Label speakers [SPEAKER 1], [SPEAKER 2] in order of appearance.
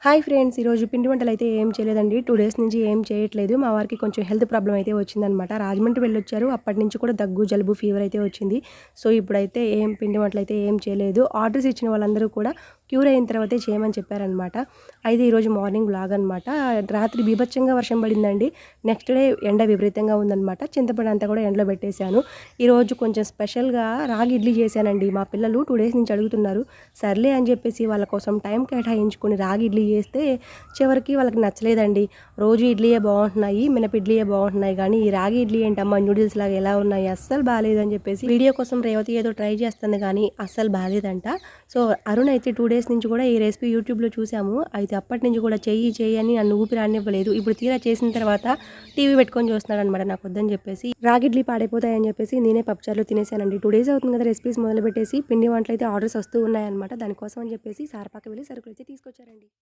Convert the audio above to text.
[SPEAKER 1] Hi friends, ఈరోజు పిండి వంటలైతే ఏం చేయలేదండి. 2 డేస్ నుంచి ఏం చేయట్లేదు. మా వారికి కొంచెం హెల్త్ ప్రాబ్లమ్ అయితే వచ్చిందనమాట. రాజమండ్రి వెళ్ళొచ్చారు. అప్పటి నుంచి కూడా దగ్గు, జలుబు, ఫీవర్ అయితే వచ్చింది. సో, ఇప్పుడైతే ఏం పిండి వంటలైతే ఏం చేయలేదు. ఆర్డర్స్ ఇచ్చిన వాళ్ళందరూ కూడా క్యూర్ అయిన తర్వాతే చేయమని చెప్పారనమాట. అయితే ఈరోజు మార్నింగ్ వ్లాగ్ అనమాట. రాత్రి బీభత్సంగా వర్షం పడిందండి. నెక్స్ట్ డే ఎండ విపరీతంగా ఉందనమాట. చింతపండు అంతా కూడా ఎండలో పెట్టేశాను. ఈరోజు కొంచెం స్పెషల్‌గా రాగి ఇడ్లీ చేశానండి. మా పిల్లలు 2 డేస్ నుంచి అడుగుతున్నారు. సర్లే అని చెప్పేసి వాళ్ళ కోసం టైం కేటాయించుకొని రాగి ఇడ్లీ చేస్తే చివరికి వాళ్ళకి నచ్చలేదండి. రోజు ఇడ్లీయే బాగుంటున్నాయి, మినప ఇడ్లీయే బాగుంటున్నాయి, కానీ ఈ రాగి ఇడ్లీ ఏంటమ్మా నూడిల్స్ లాగా ఎలా ఉన్నాయి, అస్సలు బాలేదని చెప్పేసి వీడియో కోసం రేవతి ఏదో ట్రై చేస్తుంది కానీ అస్సలు బాలేదంట. సో అరుణ్ అయితే 2 డేస్ నుంచి కూడా ఈ రెసిపీ యూట్యూబ్లో చూసాము. అయితే అప్పటి నుంచి కూడా చెయ్యి అని నన్ను ఊపిరి రానివ్వలేదు. ఇప్పుడు తీరా చేసిన తర్వాత టీవీ పెట్టుకొని చూస్తున్నాడు అనమాట, నాకు వద్దని చెప్పేసి. రాగి ఇడ్లీ పాడైపోతాయని చెప్పేసి నేనే పప్పుచారులో తినేసానండి. 2 డేస్ అవుతుంది కదా రెసిపీస్ మొదలు పెట్టేసి. పిండి వంటలు అయితే ఆర్డర్స్ వస్తూ ఉన్నాయన్నమాట. దానికోసం అని చెప్పేసి సారపాక వెళ్ళి సరుకులు అయితే తీసుకొచ్చారండి.